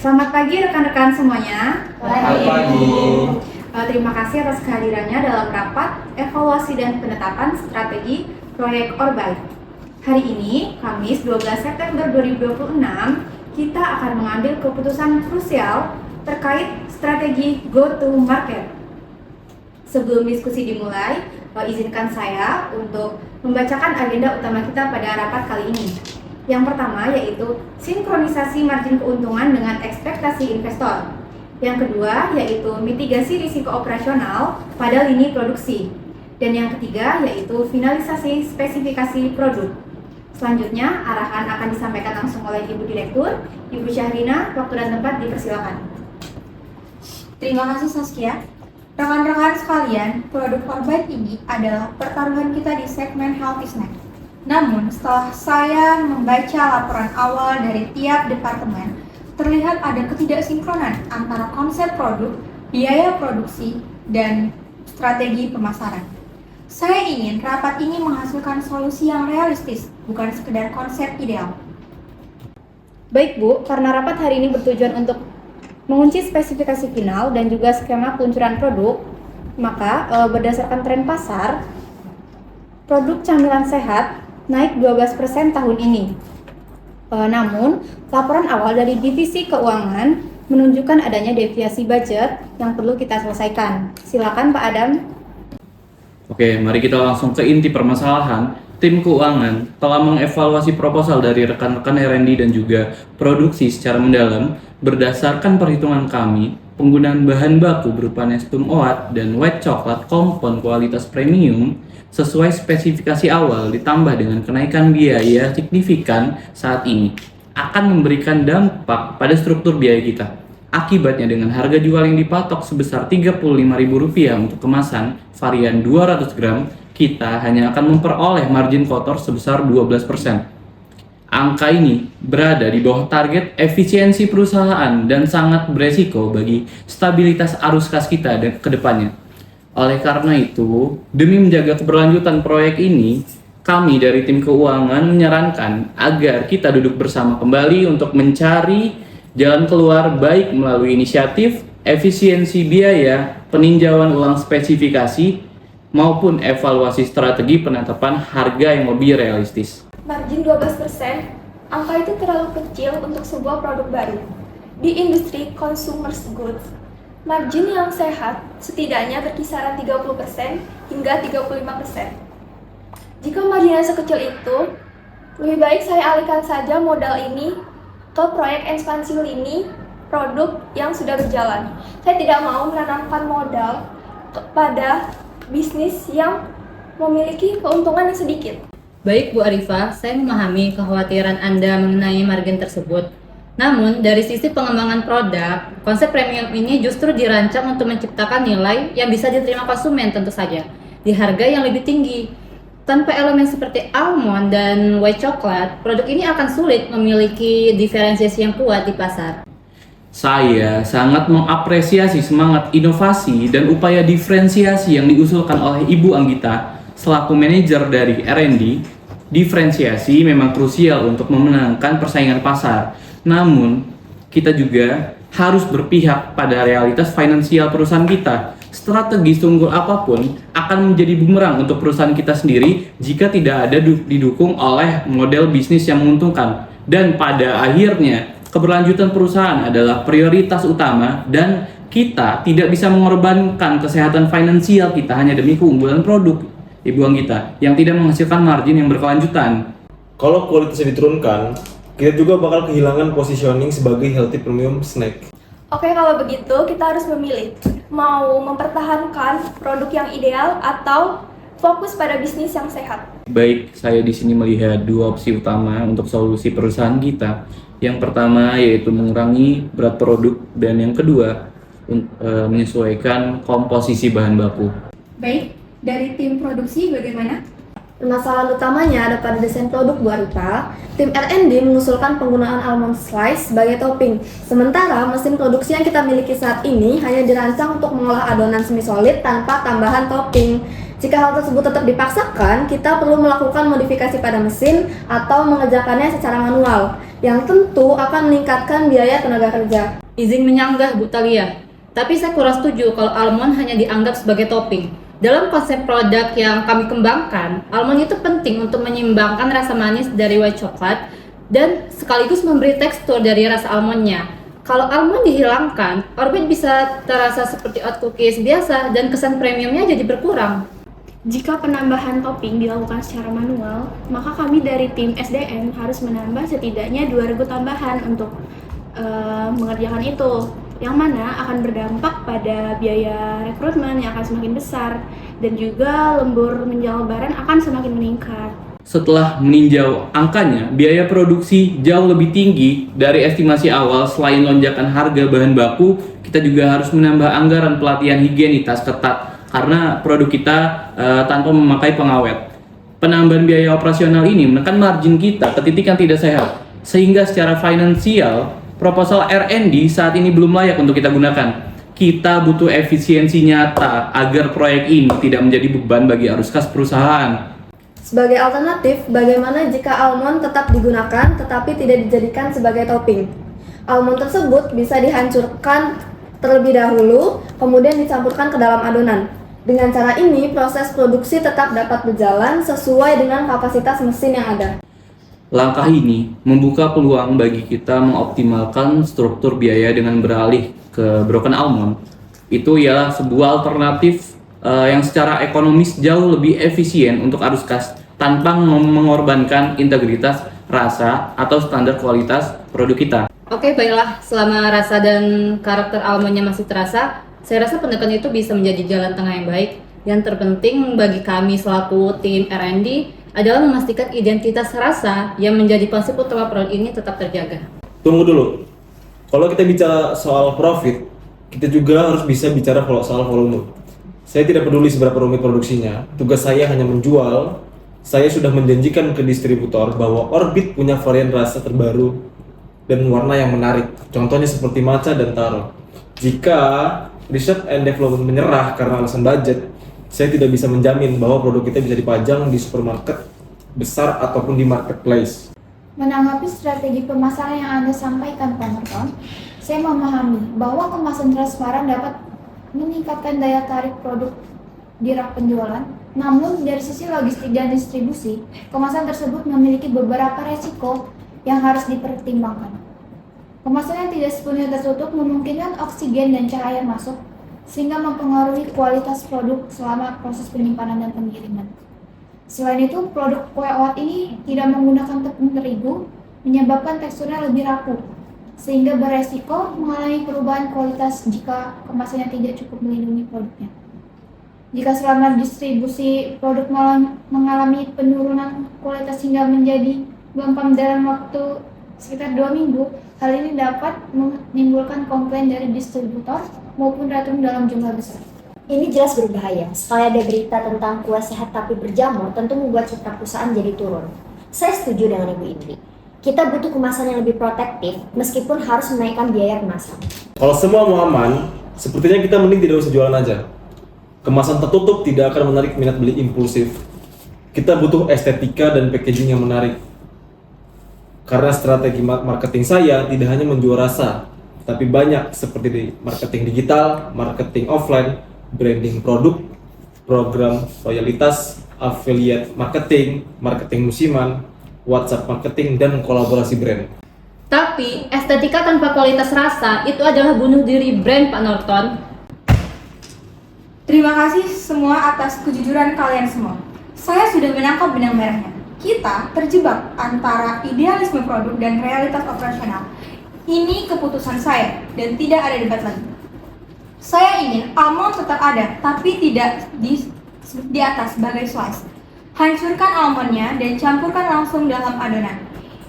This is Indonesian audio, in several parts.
Selamat pagi rekan-rekan semuanya. Selamat pagi. Terima kasih atas kehadirannya dalam rapat evaluasi dan penetapan strategi proyek Orbite. Hari ini, Kamis 12 September 2026, kita akan mengambil keputusan krusial terkait strategi go to market. Sebelum diskusi dimulai, izinkan saya untuk membacakan agenda utama kita pada rapat kali ini. Yang pertama yaitu sinkronisasi margin keuntungan dengan ekspektasi investor. Yang kedua yaitu mitigasi risiko operasional pada lini produksi. Dan yang ketiga yaitu finalisasi spesifikasi produk. Selanjutnya, arahan akan disampaikan langsung oleh Ibu Direktur, Ibu Syahrina. Waktu dan tempat dipersilakan. Terima kasih Saskia. Rekan-rekan sekalian, produk Orbite ini adalah pertaruhan kita di segmen healthy snack. Namun, setelah saya membaca laporan awal dari tiap departemen, terlihat ada ketidaksinkronan antara konsep produk, biaya produksi, dan strategi pemasaran. Saya ingin rapat ini menghasilkan solusi yang realistis, bukan sekedar konsep ideal. Baik Bu, karena rapat hari ini bertujuan untuk mengunci spesifikasi final dan juga skema peluncuran produk, maka berdasarkan tren pasar, produk camilan sehat naik 12% tahun ini. Namun, laporan awal dari divisi keuangan menunjukkan adanya deviasi budget yang perlu kita selesaikan. Silakan Pak Adam. Oke, mari kita langsung ke inti permasalahan. Tim keuangan telah mengevaluasi proposal dari rekan-rekan R&D dan juga produksi secara mendalam. Berdasarkan perhitungan kami, penggunaan bahan baku berupa Nestum Oat dan white chocolate kompon kualitas premium sesuai spesifikasi awal ditambah dengan kenaikan biaya signifikan saat ini akan memberikan dampak pada struktur biaya kita. Akibatnya dengan harga jual yang dipatok sebesar Rp35.000 untuk kemasan varian 200 gram, kita hanya akan memperoleh margin kotor sebesar 12%. Angka ini berada di bawah target efisiensi perusahaan dan sangat beresiko bagi stabilitas arus kas kita ke depannya. Oleh karena itu, demi menjaga keberlanjutan proyek ini, kami dari tim keuangan menyarankan agar kita duduk bersama kembali untuk mencari jalan keluar baik melalui inisiatif, efisiensi biaya, peninjauan ulang spesifikasi, maupun evaluasi strategi penetapan harga yang lebih realistis. Margin 12%, angka itu terlalu kecil untuk sebuah produk baru. Di industri consumer goods, margin yang sehat setidaknya berkisaran 30% hingga 35%. Jika marginnya sekecil itu, lebih baik saya alihkan saja modal ini ke proyek ekspansi lini produk yang sudah berjalan. Saya tidak mau menanamkan modal kepada bisnis yang memiliki keuntungan yang sedikit. Baik Bu Arifah, saya memahami kekhawatiran Anda mengenai margin tersebut. Namun, dari sisi pengembangan produk, konsep premium ini justru dirancang untuk menciptakan nilai yang bisa diterima konsumen tentu saja, di harga yang lebih tinggi. Tanpa elemen seperti almond dan white chocolate, produk ini akan sulit memiliki diferensiasi yang kuat di pasar. Saya sangat mengapresiasi semangat inovasi dan upaya diferensiasi yang diusulkan oleh Ibu Anggita selaku manajer dari R&D. Diferensiasi memang krusial untuk memenangkan persaingan pasar. Namun, kita juga harus berpihak pada realitas finansial perusahaan kita. Strategi seunggul apapun akan menjadi bumerang untuk perusahaan kita sendiri jika tidak ada didukung oleh model bisnis yang menguntungkan. Dan pada akhirnya, keberlanjutan perusahaan adalah prioritas utama dan kita tidak bisa mengorbankan kesehatan finansial kita hanya demi keunggulan produk, Ibu Anggita, yang tidak menghasilkan margin yang berkelanjutan. Kalau kualitasnya diturunkan, kita juga bakal kehilangan positioning sebagai healthy premium snack. Oke, kalau begitu kita harus memilih mau mempertahankan produk yang ideal atau fokus pada bisnis yang sehat. Baik, saya di sini melihat dua opsi utama untuk solusi perusahaan kita. Yang pertama yaitu mengurangi berat produk dan yang kedua menyesuaikan komposisi bahan baku. Baik, dari tim produksi bagaimana? Permasalahan utamanya ada pada desain produk Bu Arifah. Tim R&D mengusulkan penggunaan almond slice sebagai topping. Sementara mesin produksi yang kita miliki saat ini hanya dirancang untuk mengolah adonan semi solid tanpa tambahan topping. Jika hal tersebut tetap dipaksakan, kita perlu melakukan modifikasi pada mesin atau mengerjakannya secara manual. yang tentu akan meningkatkan biaya tenaga kerja. Izin menyanggah Bu Talia, tapi saya kurang setuju kalau almond hanya dianggap sebagai topping. Dalam konsep produk yang kami kembangkan, almond itu penting untuk menyeimbangkan rasa manis dari white coklat dan sekaligus memberi tekstur dari rasa almondnya. Kalau almond dihilangkan, Orbit bisa terasa seperti oat cookies biasa dan kesan premiumnya jadi berkurang. Jika penambahan topping dilakukan secara manual, maka kami dari tim SDM harus menambah setidaknya 2 regu tambahan untuk mengerjakan itu, yang mana akan berdampak pada biaya rekrutmen yang akan semakin besar dan juga lembur menjelang lebaran akan semakin meningkat. Setelah meninjau angkanya, biaya produksi jauh lebih tinggi dari estimasi awal. Selain lonjakan harga bahan baku, kita juga harus menambah anggaran pelatihan higienitas ketat karena produk kita tanpa memakai pengawet. Penambahan biaya operasional ini menekan margin kita ke titik yang tidak sehat, sehingga secara finansial proposal R&D saat ini belum layak untuk kita gunakan. Kita butuh efisiensi nyata agar proyek ini tidak menjadi beban bagi arus kas perusahaan. Sebagai alternatif, bagaimana jika almond tetap digunakan tetapi tidak dijadikan sebagai topping? Almond tersebut bisa dihancurkan terlebih dahulu, kemudian dicampurkan ke dalam adonan. Dengan cara ini, proses produksi tetap dapat berjalan sesuai dengan kapasitas mesin yang ada. Langkah ini membuka peluang bagi kita mengoptimalkan struktur biaya dengan beralih ke broken almond. Itu ialah sebuah alternatif yang secara ekonomis jauh lebih efisien untuk arus kas tanpa mengorbankan integritas rasa atau standar kualitas produk kita. Oke, baiklah. Selama rasa dan karakter almondnya masih terasa, saya rasa pendekatan itu bisa menjadi jalan tengah yang baik. Yang terpenting bagi kami selaku tim R&D adalah memastikan identitas rasa yang menjadi konsep utama produk ini tetap terjaga. Tunggu dulu. Kalau kita bicara soal profit, kita juga harus bisa bicara soal volume. Saya tidak peduli seberapa rumit produksinya, tugas saya hanya menjual. Saya sudah menjanjikan ke distributor bahwa Orbit punya varian rasa terbaru dan warna yang menarik. Contohnya seperti matcha dan taro. Jika research and development menyerah karena alasan budget, saya tidak bisa menjamin bahwa produk kita bisa dipajang di supermarket besar ataupun di marketplace. Menanggapi strategi pemasaran yang Anda sampaikan, Pak Norton, saya memahami bahwa kemasan transparan dapat meningkatkan daya tarik produk di rak penjualan. Namun, dari sisi logistik dan distribusi, kemasan tersebut memiliki beberapa resiko yang harus dipertimbangkan. Kemasan yang tidak sepenuhnya tertutup memungkinkan oksigen dan cahaya masuk, sehingga mempengaruhi kualitas produk selama proses penyimpanan dan pengiriman. Selain itu, produk kue oat ini tidak menggunakan tepung terigu, menyebabkan teksturnya lebih rapuh, sehingga beresiko mengalami perubahan kualitas jika kemasannya tidak cukup melindungi produknya. Jika selama distribusi produk mengalami penurunan kualitas hingga menjadi melempem dalam waktu sekitar 2 minggu, hal ini dapat menimbulkan komplain dari distributor maupun racun dalam jumlah besar. Ini jelas berbahaya. Sekali ada berita tentang kue sehat tapi berjamur, tentu membuat citra perusahaan jadi turun. Saya setuju dengan Ibu Indri. Kita butuh kemasan yang lebih protektif, meskipun harus menaikkan biaya kemasan. Kalau semua mau aman, sepertinya kita mending tidak usah jualan aja. Kemasan tertutup tidak akan menarik minat beli impulsif. Kita butuh estetika dan packaging yang menarik. Karena strategi marketing saya tidak hanya menjual rasa, tapi banyak seperti di marketing digital, marketing offline, branding produk, program loyalitas, affiliate marketing, marketing musiman, WhatsApp marketing, dan kolaborasi brand. Tapi, estetika tanpa kualitas rasa itu adalah bunuh diri brand, Pak Norton. Terima kasih semua atas kejujuran kalian semua. Saya sudah menangkap benang merahnya. Kita terjebak antara idealisme produk dan realitas operasional. Ini keputusan saya dan tidak ada debat lagi. Saya ingin almond tetap ada, tapi tidak di atas sebagai slice. Hancurkan almondnya dan campurkan langsung dalam adonan.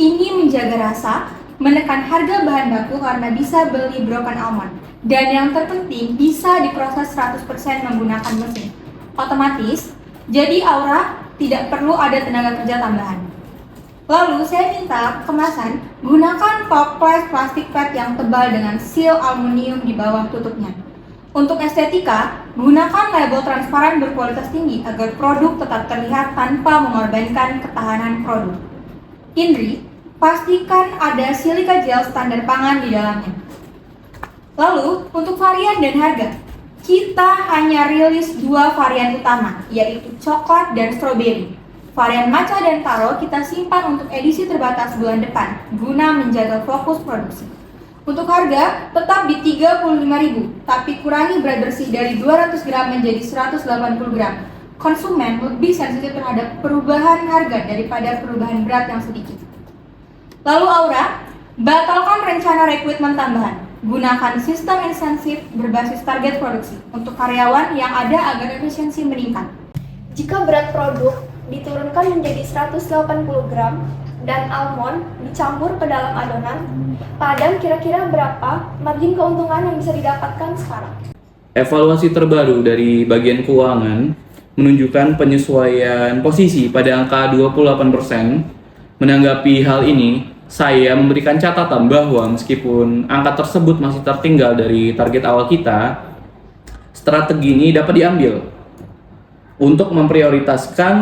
Ini menjaga rasa, menekan harga bahan baku karena bisa beli broken almond. Dan yang terpenting, bisa diproses 100% menggunakan mesin. Otomatis, jadi aura tidak perlu ada tenaga kerja tambahan. Lalu, saya minta kemasan, gunakan toples plastik pad yang tebal dengan seal aluminium di bawah tutupnya. Untuk estetika, gunakan label transparan berkualitas tinggi agar produk tetap terlihat tanpa mengorbankan ketahanan produk. Indri, pastikan ada silika gel standar pangan di dalamnya. Lalu, untuk varian dan harga, kita hanya rilis 2 varian utama, yaitu coklat dan stroberi. Varian matcha dan taro kita simpan untuk edisi terbatas bulan depan, guna menjaga fokus produksi. Untuk harga, tetap di 35.000, tapi kurangi berat bersih dari 200 gram menjadi 180 gram. Konsumen lebih sensitif terhadap perubahan harga daripada perubahan berat yang sedikit. Lalu Aura, batalkan rencana rekrutmen tambahan. Gunakan sistem insentif berbasis target produksi untuk karyawan yang ada agar efisiensi meningkat. Jika berat produk diturunkan menjadi 180 gram dan almond dicampur ke dalam adonan, padam kira-kira berapa margin keuntungan yang bisa didapatkan sekarang? Evaluasi terbaru dari bagian keuangan menunjukkan penyesuaian posisi pada angka 28%. Menanggapi hal ini, saya memberikan catatan bahwa meskipun angka tersebut masih tertinggal dari target awal kita, strategi ini dapat diambil untuk memprioritaskan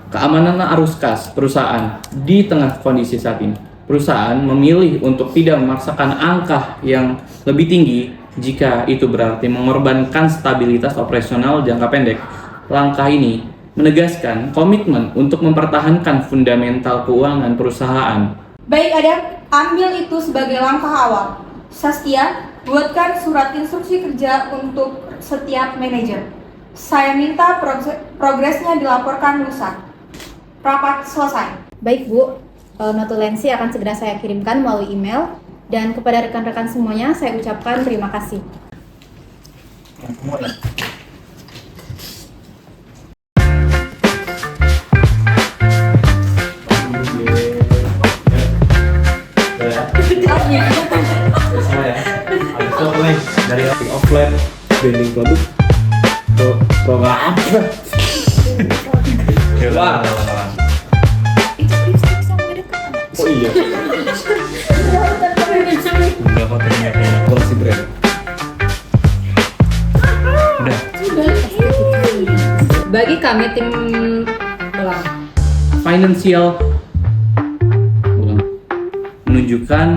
keamanan arus kas perusahaan di tengah kondisi saat ini. Perusahaan memilih untuk tidak memaksakan angka yang lebih tinggi jika itu berarti mengorbankan stabilitas operasional jangka pendek. Langkah ini menegaskan komitmen untuk mempertahankan fundamental keuangan perusahaan. Baik Adam, ambil itu sebagai langkah awal. Saskia, buatkan surat instruksi kerja untuk setiap manajer. Saya minta progresnya dilaporkan lusa. Rapat selesai. Baik Bu, notulensi akan segera saya kirimkan melalui email, dan kepada rekan-rekan semuanya saya ucapkan terima kasih. Dari offline branding produk ke program. Wah. Oh iya. Koleksi brand. Bagi kami tim Financial menunjukkan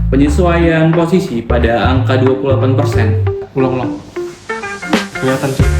penyesuaian posisi pada angka 28%. Ulang. Kelihatan sih.